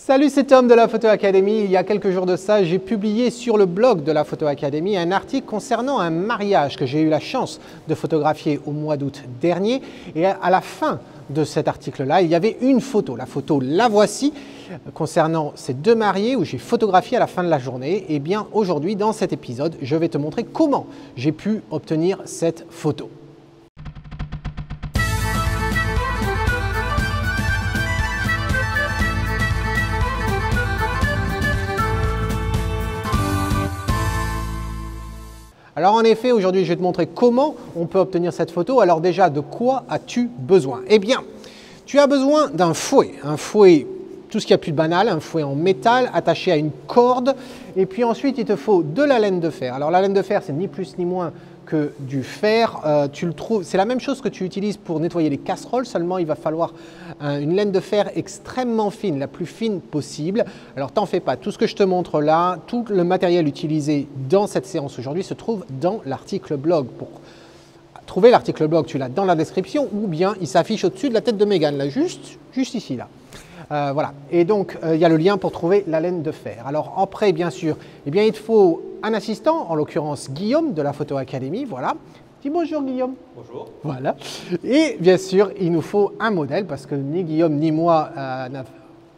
Salut, c'est Tom de la Photo Academy. Il y a quelques jours de ça, j'ai publié sur le blog de la Photo Academy un article concernant un mariage que j'ai eu la chance de photographier au mois d'août dernier. Et à la fin de cet article-là, il y avait une photo. La photo, la voici, concernant ces deux mariés où j'ai photographié à la fin de la journée. Et bien aujourd'hui, dans cet épisode, je vais te montrer comment j'ai pu obtenir cette photo. Alors en effet, aujourd'hui, je vais te montrer comment on peut obtenir cette photo. Alors déjà, de quoi as-tu besoin? Eh bien, tu as besoin d'un fouet. Un fouet, tout ce qu'il y a plus de banal, un fouet en métal attaché à une corde. Et puis ensuite, il te faut de la laine de fer. Alors la laine de fer, c'est ni plus ni moins que du fer. Tu le trouves, c'est la même chose que tu utilises pour nettoyer les casseroles, seulement il va falloir une laine de fer extrêmement fine, la plus fine possible. Alors t'en fais pas, tout ce que je te montre là, tout le matériel utilisé dans cette séance aujourd'hui se trouve dans l'article blog. Pour trouver l'article blog, tu l'as dans la description ou bien il s'affiche au-dessus de la tête de Mégane, là, juste ici là. Voilà, et donc il y a le lien pour trouver la laine de fer. Alors après, bien sûr, eh bien, il te faut un assistant, en l'occurrence Guillaume de la Photo Academy, voilà. Dis bonjour Guillaume. Bonjour. Voilà. Et bien sûr, il nous faut un modèle parce que ni Guillaume ni moi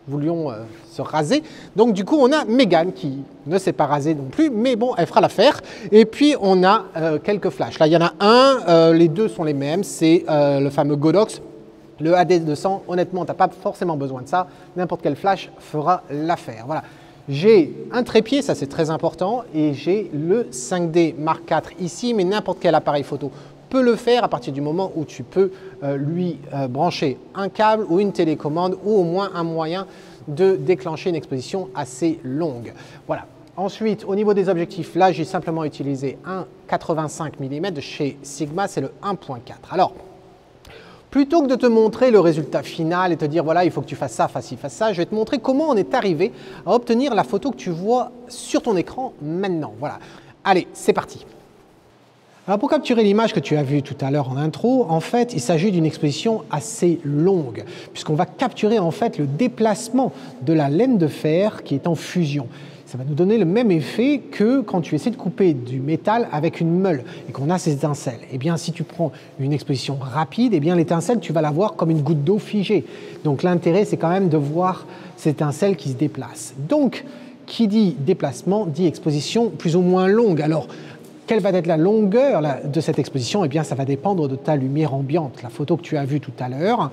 voulions se raser. Donc du coup, on a Mégane qui ne s'est pas rasée non plus, mais bon, elle fera l'affaire. Et puis, on a quelques flashs. Là, il y en a un, les deux sont les mêmes, c'est le fameux Godox. Le AD200, honnêtement, tu n'as pas forcément besoin de ça. N'importe quel flash fera l'affaire. Voilà. J'ai un trépied, ça c'est très important, et j'ai le 5D Mark IV ici, mais n'importe quel appareil photo peut le faire à partir du moment où tu peux lui brancher un câble ou une télécommande ou au moins un moyen de déclencher une exposition assez longue. Voilà. Ensuite, au niveau des objectifs, là, j'ai simplement utilisé un 85 mm de chez Sigma, c'est le 1.4. Alors, plutôt que de te montrer le résultat final et te dire voilà, il faut que tu fasses ça, fasses ci, fasses ça, je vais te montrer comment on est arrivé à obtenir la photo que tu vois sur ton écran maintenant. Voilà. Allez, c'est parti. Alors pour capturer l'image que tu as vue tout à l'heure en intro, en fait, il s'agit d'une exposition assez longue, puisqu'on va capturer en fait le déplacement de la laine de fer qui est en fusion. Ça va nous donner le même effet que quand tu essaies de couper du métal avec une meule et qu'on a ces étincelles. Eh bien, si tu prends une exposition rapide, eh bien l'étincelle, tu vas la voir comme une goutte d'eau figée. Donc l'intérêt, c'est quand même de voir cette étincelle qui se déplace. Donc, qui dit déplacement, dit exposition plus ou moins longue. Alors, quelle va être la longueur de cette exposition? Eh bien, ça va dépendre de ta lumière ambiante. La photo que tu as vue tout à l'heure,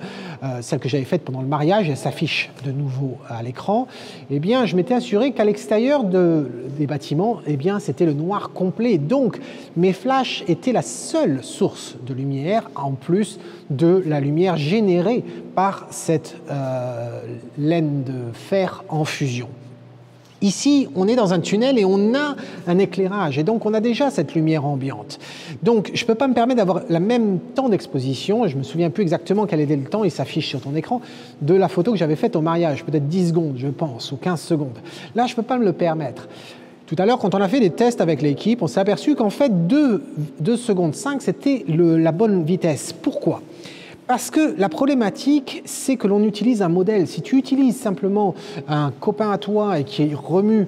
celle que j'avais faite pendant le mariage, elle s'affiche de nouveau à l'écran. Eh bien, je m'étais assuré qu'à l'extérieur des bâtiments, eh bien, c'était le noir complet. Donc, mes flashs étaient la seule source de lumière, en plus de la lumière générée par cette laine de fer en fusion. Ici, on est dans un tunnel et on a un éclairage et donc on a déjà cette lumière ambiante. Donc, je ne peux pas me permettre d'avoir le même temps d'exposition. Je ne me souviens plus exactement quel était le temps, il s'affiche sur ton écran, de la photo que j'avais faite au mariage. Peut-être 10 secondes, je pense, ou 15 secondes. Là, je ne peux pas me le permettre. Tout à l'heure, quand on a fait des tests avec l'équipe, on s'est aperçu qu'en fait, 2 secondes 5, c'était la bonne vitesse. Pourquoi ? Parce que la problématique, c'est que l'on utilise un modèle. Si tu utilises simplement un copain à toi et qui remue,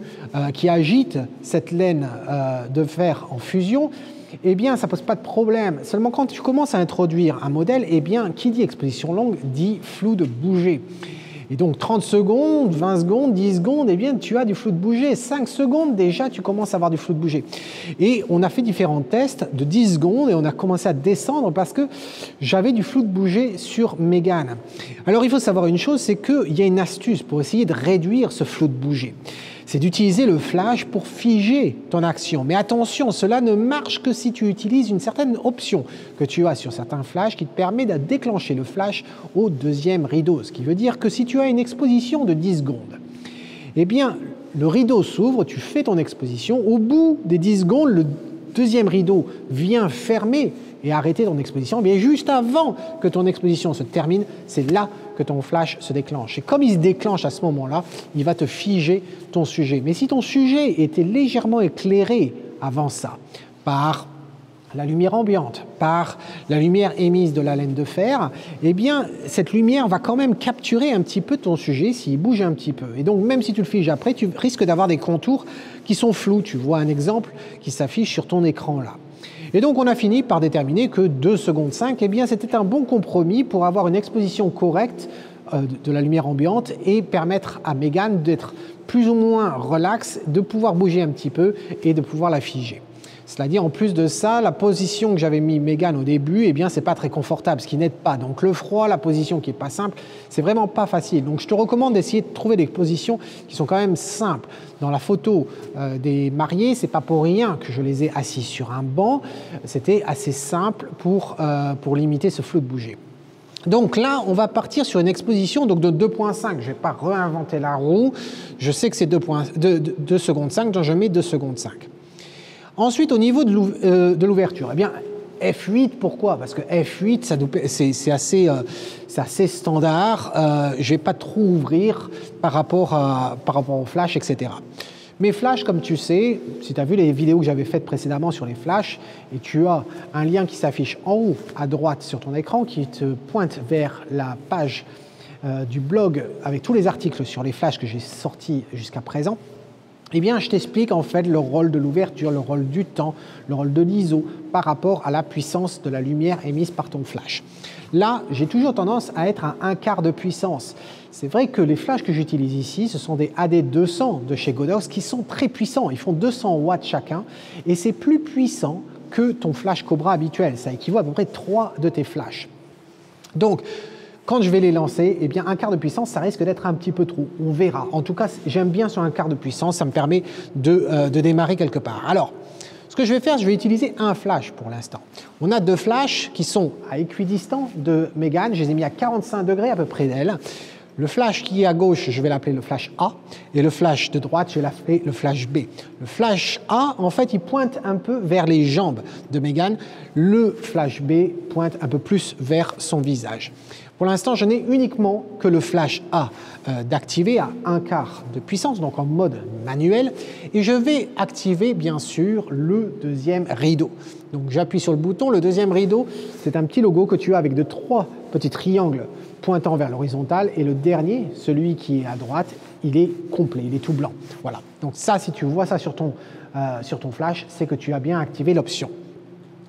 qui agite cette laine de fer en fusion, eh bien, ça ne pose pas de problème. Seulement, quand tu commences à introduire un modèle, eh bien, qui dit exposition longue dit flou de bouger. Et donc 30 secondes, 20 secondes, 10 secondes, eh bien tu as du flou de bouger. 5 secondes déjà, tu commences à avoir du flou de bouger. Et on a fait différents tests de 10 secondes et on a commencé à descendre parce que j'avais du flou de bouger sur Mégane. Alors il faut savoir une chose, c'est qu'il y a une astuce pour essayer de réduire ce flou de bouger. C'est d'utiliser le flash pour figer ton action. Mais attention, cela ne marche que si tu utilises une certaine option que tu as sur certains flashs qui te permet de déclencher le flash au deuxième rideau. Ce qui veut dire que si tu as une exposition de 10 secondes, eh bien, le rideau s'ouvre, tu fais ton exposition. Au bout des 10 secondes, le deuxième rideau vient fermer et arrêter ton exposition. Eh bien, juste avant que ton exposition se termine, c'est là que ton flash se déclenche. Et comme il se déclenche à ce moment-là, il va te figer ton sujet. Mais si ton sujet était légèrement éclairé avant ça, par la lumière ambiante par la lumière émise de la laine de fer, eh bien, cette lumière va quand même capturer un petit peu ton sujet s'il bouge un petit peu. Et donc, même si tu le figes après, tu risques d'avoir des contours qui sont flous. Tu vois un exemple qui s'affiche sur ton écran là. Et donc, on a fini par déterminer que 2 secondes 5, eh bien, c'était un bon compromis pour avoir une exposition correcte de la lumière ambiante et permettre à Mégane d'être plus ou moins relax, de pouvoir bouger un petit peu et de pouvoir la figer. Cela dit, en plus de ça, la position que j'avais mis Mégane au début, eh bien, c'est pas très confortable, ce qui n'aide pas. Donc le froid, la position qui est pas simple, c'est vraiment pas facile. Donc je te recommande d'essayer de trouver des positions qui sont quand même simples. Dans la photo des mariés, c'est pas pour rien que je les ai assis sur un banc. C'était assez simple pour limiter ce flou de bouger. Donc là, on va partir sur une exposition donc de 2.5. Je ne vais pas réinventer la roue. Je sais que c'est 2 secondes 5, donc je mets 2 secondes 5. Ensuite, au niveau de l'ouverture, eh bien, f8, pourquoi? Parce que f8, c'est assez standard. Je ne vais pas trop ouvrir par rapport au flash, etc. Mes flashs, comme tu sais, si tu as vu les vidéos que j'avais faites précédemment sur les flashs, et tu as un lien qui s'affiche en haut à droite sur ton écran qui te pointe vers la page du blog avec tous les articles sur les flashs que j'ai sortis jusqu'à présent, eh bien, je t'explique en fait le rôle de l'ouverture, le rôle du temps, le rôle de l'ISO par rapport à la puissance de la lumière émise par ton flash. Là, j'ai toujours tendance à être à 1/4 de puissance. C'est vrai que les flashs que j'utilise ici, ce sont des AD200 de chez Godox qui sont très puissants. Ils font 200 watts chacun et c'est plus puissant que ton flash Cobra habituel. Ça équivaut à peu près 3 de tes flashs. Donc, quand je vais les lancer, eh bien, 1/4 de puissance, ça risque d'être un petit peu trop. On verra. En tout cas, j'aime bien sur 1/4 de puissance. Ça me permet de démarrer quelque part. Alors, ce que je vais faire, je vais utiliser un flash pour l'instant. On a 2 flashs qui sont à équidistant de Mégane. Je les ai mis à 45 degrés à peu près d'elle. Le flash qui est à gauche, je vais l'appeler le flash A. Et le flash de droite, je vais l'appeler le flash B. Le flash A, en fait, il pointe un peu vers les jambes de Mégane. Le flash B pointe un peu plus vers son visage. Pour l'instant, je n'ai uniquement que le flash A d'activer à 1/4 de puissance, donc en mode manuel. Et je vais activer, bien sûr, le deuxième rideau. Donc j'appuie sur le bouton. Le deuxième rideau, c'est un petit logo que tu as avec de 3 petits triangles pointant vers l'horizontale. Et le dernier, celui qui est à droite, il est complet, il est tout blanc. Voilà. Donc ça, si tu vois ça sur ton flash, c'est que tu as bien activé l'option.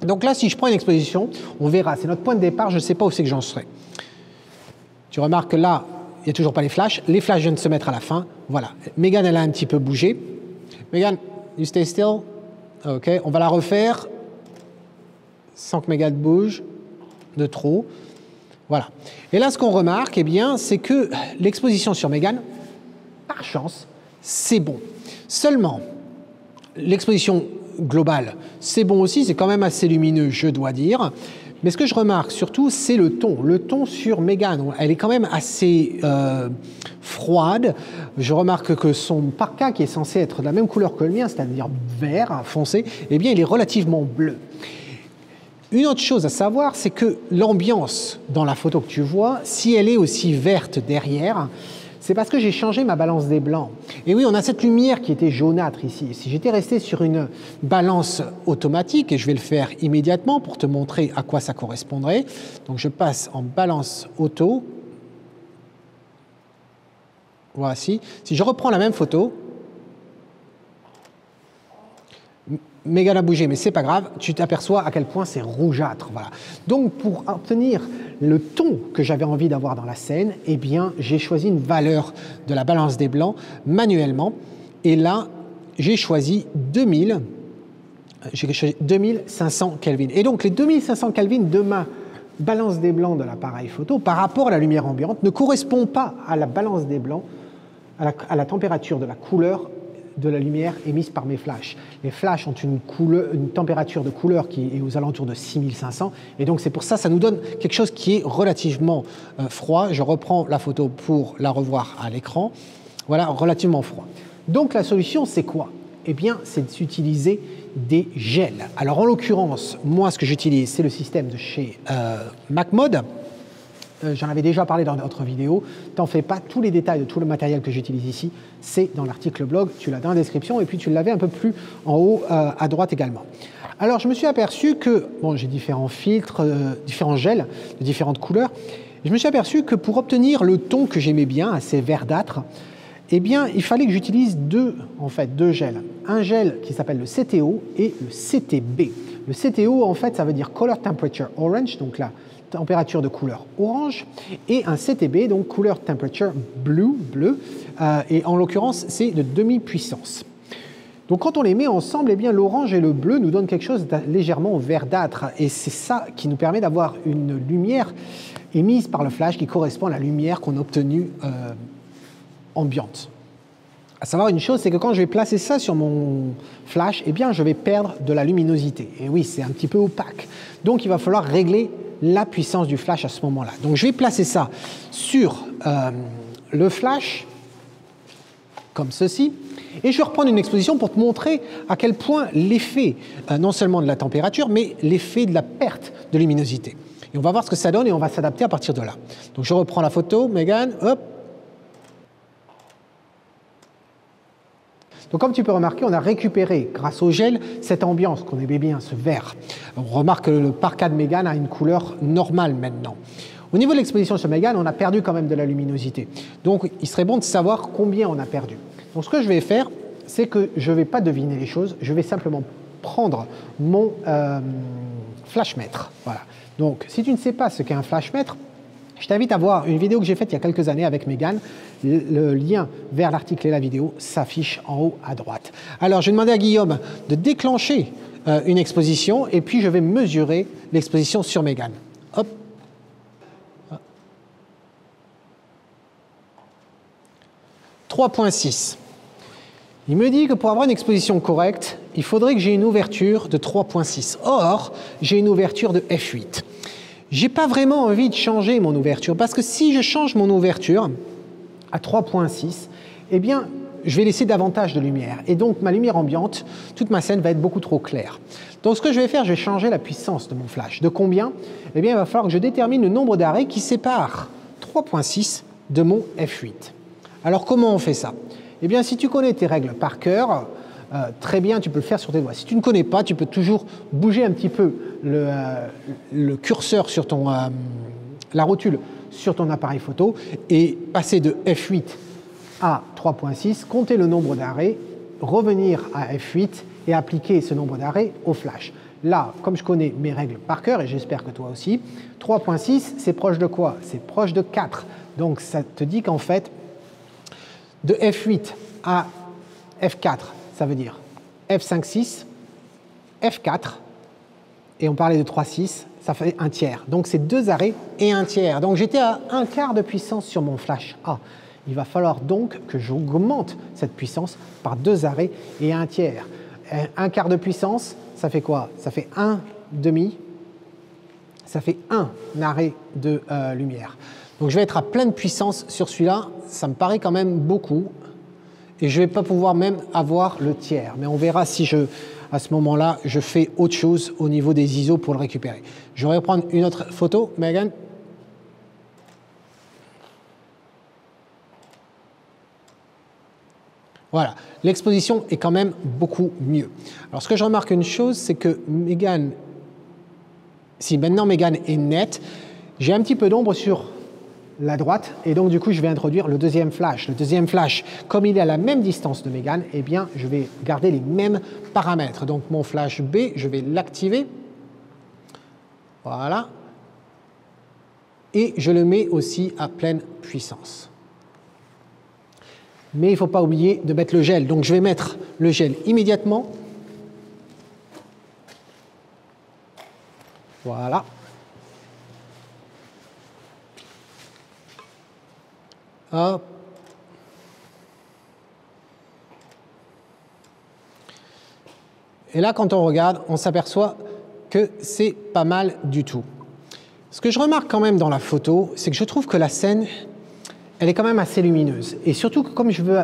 Donc là, si je prends une exposition, on verra. C'est notre point de départ. Je ne sais pas où c'est que j'en serai. Tu remarques que là, il n'y a toujours pas les flashs. Les flashs viennent de se mettre à la fin. Voilà. Mégane, elle a un petit peu bougé. Mégane, you stay still. OK. On va la refaire sans que Mégane bouge de trop. Voilà. Et là, ce qu'on remarque, eh bien, c'est que l'exposition sur Mégane, par chance, c'est bon. Seulement, l'exposition globale, c'est bon aussi. C'est quand même assez lumineux, je dois dire. Mais ce que je remarque surtout, c'est le ton. Le ton sur Mégane, elle est quand même assez froide. Je remarque que son parka, qui est censé être de la même couleur que le mien, c'est-à-dire vert foncé, eh bien, il est relativement bleu. Une autre chose à savoir, c'est que l'ambiance dans la photo que tu vois, si elle est aussi verte derrière, c'est parce que j'ai changé ma balance des blancs. Et oui, on a cette lumière qui était jaunâtre ici. Si j'étais resté sur une balance automatique, et je vais le faire immédiatement pour te montrer à quoi ça correspondrait, donc je passe en balance auto. Voici. Si je reprends la même photo, Mégane a bougé, mais c'est pas grave, tu t'aperçois à quel point c'est rougeâtre. Voilà. Donc pour obtenir le ton que j'avais envie d'avoir dans la scène, eh bien j'ai choisi une valeur de la balance des blancs manuellement. Et là, j'ai choisi 2500 Kelvin. Et donc les 2500 Kelvin de ma balance des blancs de l'appareil photo par rapport à la lumière ambiante ne correspond pas à la balance des blancs, à la température de la couleur de la lumière émise par mes flashs. Les flashs ont une température de couleur qui est aux alentours de 6500 et donc c'est pour ça, ça nous donne quelque chose qui est relativement froid. Je reprends la photo pour la revoir à l'écran. Voilà, relativement froid. Donc la solution, c'est quoi? Eh bien, c'est d'utiliser des gels. Alors en l'occurrence, moi ce que j'utilise, c'est le système de chez MacMod. J'en avais déjà parlé dans d'autres vidéos. T'en fais pas, tous les détails de tout le matériel que j'utilise ici, c'est dans l'article blog. Tu l'as dans la description et puis tu l'avais un peu plus en haut à droite également. Alors, je me suis aperçu que, bon, j'ai différents filtres, différents gels de différentes couleurs. Je me suis aperçu que pour obtenir le ton que j'aimais bien, assez verdâtre, eh bien, il fallait que j'utilise deux gels. Un gel qui s'appelle le CTO et le CTB. Le CTO, en fait, ça veut dire Color Temperature Orange, donc la température de couleur orange, et un CTB, donc Color Temperature bleu, et en l'occurrence, c'est de demi-puissance. Donc quand on les met ensemble, eh bien l'orange et le bleu nous donnent quelque chose de légèrement verdâtre, et c'est ça qui nous permet d'avoir une lumière émise par le flash qui correspond à la lumière qu'on a obtenue ambiante. À savoir une chose, c'est que quand je vais placer ça sur mon flash, eh bien je vais perdre de la luminosité. Et oui, c'est un petit peu opaque. Donc il va falloir régler la puissance du flash à ce moment-là. Donc je vais placer ça sur le flash, comme ceci, et je vais reprendre une exposition pour te montrer à quel point l'effet, non seulement de la température, mais l'effet de la perte de luminosité. Et on va voir ce que ça donne et on va s'adapter à partir de là. Donc je reprends la photo, Megan, hop. Donc comme tu peux remarquer, on a récupéré, grâce au gel, cette ambiance qu'on aimait bien, ce vert. On remarque que le parka de Megan a une couleur normale maintenant. Au niveau de l'exposition sur Megan, on a perdu quand même de la luminosité. Donc il serait bon de savoir combien on a perdu. Donc ce que je vais faire, c'est que je ne vais pas deviner les choses, je vais simplement prendre mon flashmètre. Voilà. Donc si tu ne sais pas ce qu'est un flashmètre, je t'invite à voir une vidéo que j'ai faite il y a quelques années avec Megan. Le lien vers l'article et la vidéo s'affiche en haut à droite. Alors, je vais demander à Guillaume de déclencher une exposition et puis je vais mesurer l'exposition sur Megan. Hop. 3,6. Il me dit que pour avoir une exposition correcte, il faudrait que j'ai une ouverture de 3,6. Or, j'ai une ouverture de f8. J'ai pas vraiment envie de changer mon ouverture parce que si je change mon ouverture à 3,6, eh bien, je vais laisser davantage de lumière. Et donc, ma lumière ambiante, toute ma scène va être beaucoup trop claire. Donc, ce que je vais faire, je vais changer la puissance de mon flash. De combien? Eh bien, il va falloir que je détermine le nombre d'arrêts qui sépare 3,6 de mon f8. Alors, comment on fait ça? Eh bien, si tu connais tes règles par cœur, très bien, tu peux le faire sur tes doigts. Si tu ne connais pas, tu peux toujours bouger un petit peu le curseur sur ton, la rotule sur ton appareil photo et passer de f8 à 3,6, compter le nombre d'arrêts, revenir à f8 et appliquer ce nombre d'arrêts au flash. Là, comme je connais mes règles par cœur, et j'espère que toi aussi, 3,6, c'est proche de quoi? C'est proche de 4. Donc, ça te dit qu'en fait, de f8 à f4, ça veut dire f5,6, f4, et on parlait de 3,6, ça fait un tiers. Donc c'est 2 arrêts et un tiers. Donc j'étais à 1/4 de puissance sur mon flash A. Il va falloir donc que j'augmente cette puissance par 2 arrêts et un tiers. 1/4 de puissance, ça fait quoi? Ça fait 1/2, ça fait 1 arrêt de lumière. Donc je vais être à pleine puissance sur celui-là, ça me paraît quand même beaucoup. Et je ne vais pas pouvoir même avoir le tiers. Mais on verra si à ce moment-là, je fais autre chose au niveau des ISO pour le récupérer. Je vais reprendre une autre photo, Megan. Voilà, l'exposition est quand même beaucoup mieux. Alors ce que je remarque une chose, c'est que Megan, si maintenant Megan est nette, j'ai un petit peu d'ombre sur la droite, et donc du coup je vais introduire le deuxième flash. Le deuxième flash, comme il est à la même distance de Megan, eh bien je vais garder les mêmes paramètres. Donc mon flash B, je vais l'activer. Voilà. Et je le mets aussi à pleine puissance. Mais il ne faut pas oublier de mettre le gel. Donc je vais mettre le gel immédiatement. Voilà. Hop. Et là, quand on regarde, on s'aperçoit que c'est pas mal du tout. Ce que je remarque quand même dans la photo, c'est que je trouve que la scène, elle est quand même assez lumineuse. Et surtout que comme je veux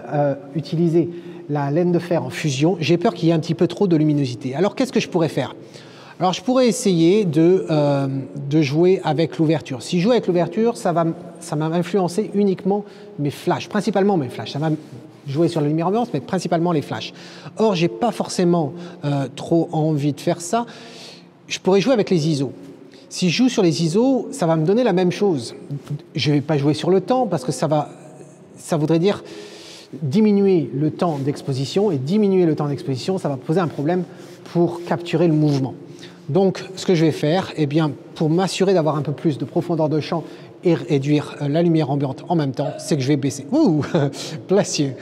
utiliser la laine de fer en fusion, j'ai peur qu'il y ait un petit peu trop de luminosité. Alors qu'est-ce que je pourrais faire? Alors je pourrais essayer de jouer avec l'ouverture. Si je joue avec l'ouverture, ça va influencer uniquement mes flashs, principalement mes flashs. Ça va jouer sur la lumière ambiante, mais principalement les flashs. Or, j'ai pas forcément trop envie de faire ça. Je pourrais jouer avec les ISO. Si je joue sur les ISO, ça va me donner la même chose. Je ne vais pas jouer sur le temps parce que ça voudrait dire diminuer le temps d'exposition, et diminuer le temps d'exposition, ça va poser un problème pour capturer le mouvement. Donc, ce que je vais faire, eh bien, pour m'assurer d'avoir un peu plus de profondeur de champ et réduire la lumière ambiante en même temps, c'est que je vais baisser. Ouh, placieux.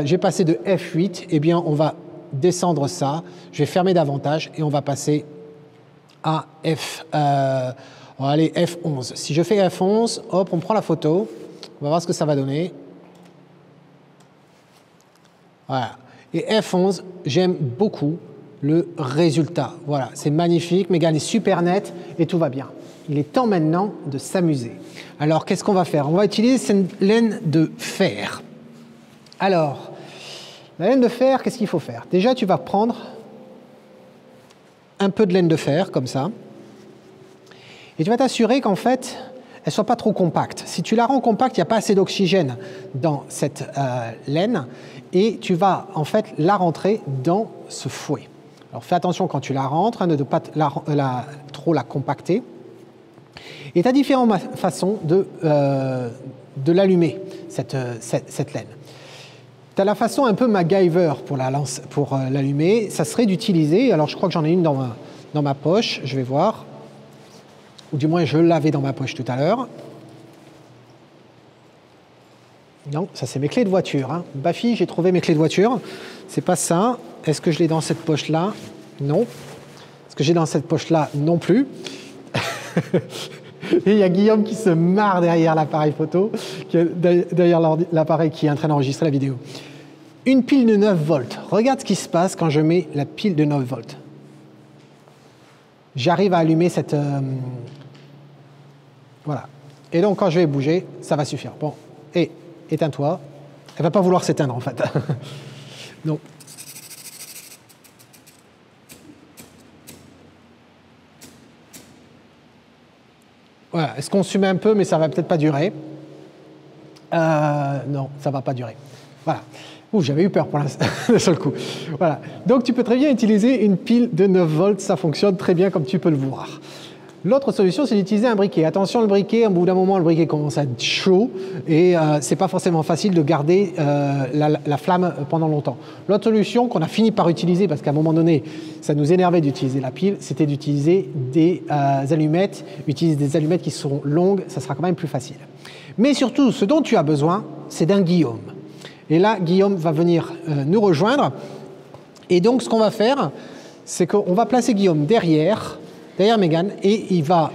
J'ai passé de F8, eh bien, on va descendre ça, je vais fermer davantage et on va passer à on va aller F11. Si je fais F11, hop, on prend la photo, on va voir ce que ça va donner. Voilà. Et F11, j'aime beaucoup le résultat. Voilà, c'est magnifique, Mégane est super nette et tout va bien. Il est temps maintenant de s'amuser. Alors, qu'est-ce qu'on va faire? On va utiliser cette laine de fer. Alors, la laine de fer, qu'est-ce qu'il faut faire? Déjà, tu vas prendre un peu de laine de fer, comme ça, et tu vas t'assurer qu'en fait, elle ne soit pas trop compacte. Si tu la rends compacte, il n'y a pas assez d'oxygène dans cette laine, et tu vas en fait la rentrer dans ce fouet. Alors fais attention quand tu la rentres, hein, de ne pas trop la compacter. Et tu as différentes façons de l'allumer, cette laine. Tu as la façon un peu MacGyver pour l'allumer, ça serait d'utiliser, alors je crois que j'en ai une dans ma poche, je vais voir, ou du moins je l'avais dans ma poche tout à l'heure. Non, ça c'est mes clés de voiture. Hein. Bafi, j'ai trouvé mes clés de voiture, c'est pas ça. Est-ce que je l'ai dans cette poche-là? Non. Est-ce que j'ai dans cette poche-là? Non plus. Et il y a Guillaume qui se marre derrière l'appareil photo, derrière l'appareil qui est en train d'enregistrer la vidéo. Une pile de 9 volts. Regarde ce qui se passe quand je mets la pile de 9 volts. J'arrive à allumer cette... Voilà. Et donc, quand je vais bouger, ça va suffire. Bon, et éteins-toi. Elle ne va pas vouloir s'éteindre, en fait. Donc, voilà, elle se consume un peu, mais ça ne va peut-être pas durer. Non, ça ne va pas durer. Voilà. Ouh, j'avais eu peur pour d'un seul coup. Voilà. Donc, tu peux très bien utiliser une pile de 9 volts. Ça fonctionne très bien, comme tu peux le voir. L'autre solution, c'est d'utiliser un briquet. Attention, le briquet, au bout d'un moment, le briquet commence à être chaud et c'est pas forcément facile de garder la flamme pendant longtemps. L'autre solution qu'on a fini par utiliser, parce qu'à un moment donné, ça nous énervait d'utiliser la pile, c'était d'utiliser des allumettes. Utiliser des allumettes qui sont longues, ça sera quand même plus facile. Mais surtout, ce dont tu as besoin, c'est d'un Guillaume. Et là, Guillaume va venir nous rejoindre. Et donc, ce qu'on va faire, c'est qu'on va placer Guillaume derrière Mégane, et il va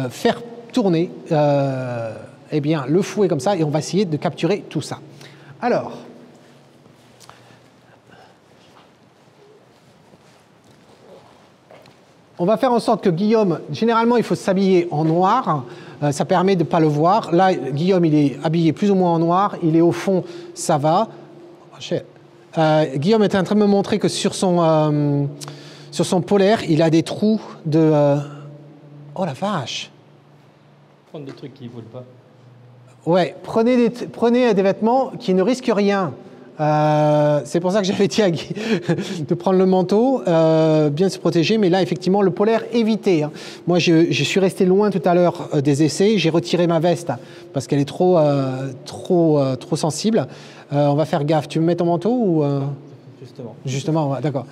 faire tourner eh bien, le fouet comme ça, et on va essayer de capturer tout ça. Alors, on va faire en sorte que Guillaume, généralement il faut s'habiller en noir, ça permet de ne pas le voir. Là, Guillaume, il est habillé plus ou moins en noir, il est au fond, ça va. Guillaume était en train de me montrer que sur son polaire, il a des trous de... Oh la vache! Prendre des trucs qui ne volent pas. Ouais, prenez des vêtements qui ne risquent rien. C'est pour ça que j'avais dit à Guy de prendre le manteau, bien se protéger, mais là, effectivement, le polaire, évitez. Hein. Moi, je suis resté loin tout à l'heure des essais, j'ai retiré ma veste parce qu'elle est trop sensible. On va faire gaffe. Tu me mets ton manteau ou... Justement, ouais, d'accord.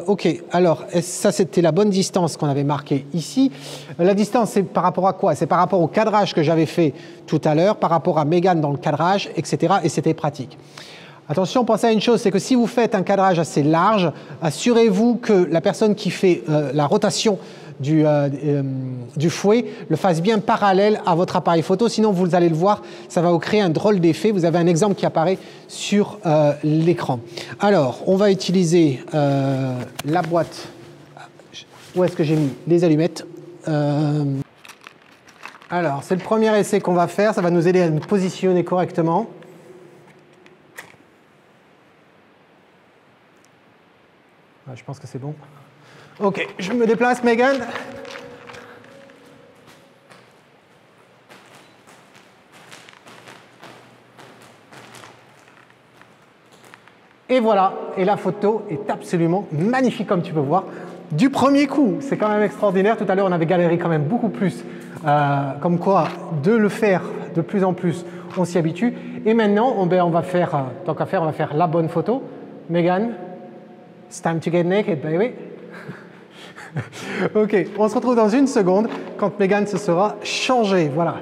Ok, alors, ça c'était la bonne distance qu'on avait marquée ici. La distance, c'est par rapport à quoi? C'est par rapport au cadrage que j'avais fait tout à l'heure, par rapport à Mégane dans le cadrage, etc. Et c'était pratique. Attention, pensez à une chose, c'est que si vous faites un cadrage assez large, assurez-vous que la personne qui fait la rotation du fouet le fasse bien parallèle à votre appareil photo, sinon vous allez le voir, ça va vous créer un drôle d'effet. Vous avez un exemple qui apparaît sur l'écran. Alors, on va utiliser la boîte. Où est-ce que j'ai mis les allumettes? Alors, c'est le premier essai qu'on va faire, ça va nous aider à nous positionner correctement. Je pense que c'est bon. Ok, je me déplace, Megan. Et voilà, et la photo est absolument magnifique comme tu peux voir. Du premier coup, c'est quand même extraordinaire. Tout à l'heure, on avait galéré quand même beaucoup plus. Comme quoi, de le faire de plus en plus, on s'y habitue. Et maintenant, on va faire, tant qu'à faire, on va faire la bonne photo. Megan, it's time to get naked, baby. Ok, on se retrouve dans une seconde quand Megan se sera changée. Voilà.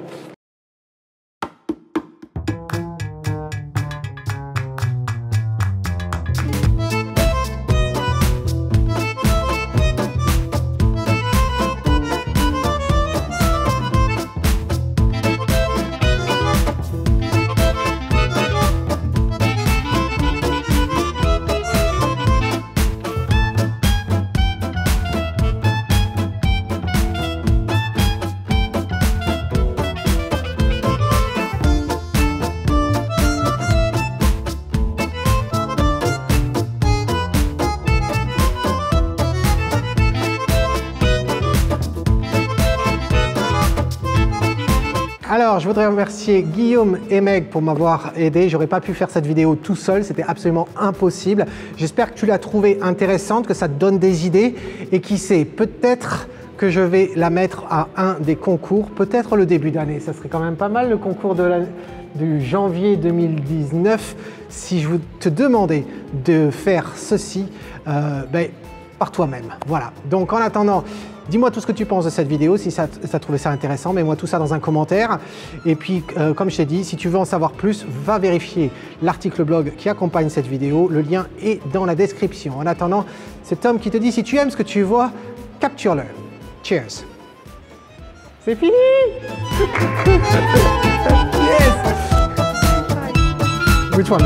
Alors, je voudrais remercier Guillaume et Meg pour m'avoir aidé. J'aurais pas pu faire cette vidéo tout seul, c'était absolument impossible. J'espère que tu l'as trouvée intéressante, que ça te donne des idées. Et qui sait, peut-être que je vais la mettre à un des concours, peut-être le début d'année. Ça serait quand même pas mal, le concours du janvier 2019. Si je te demandais de faire ceci, par toi-même. Voilà. Donc, en attendant, dis-moi tout ce que tu penses de cette vidéo, si ça trouvé ça intéressant, mets-moi tout ça dans un commentaire. Et puis, comme je t'ai dit, si tu veux en savoir plus, va vérifier l'article blog qui accompagne cette vidéo. Le lien est dans la description. En attendant, c'est Tom qui te dit, si tu aimes ce que tu vois, capture-le. Cheers. C'est fini. Yes. Which one?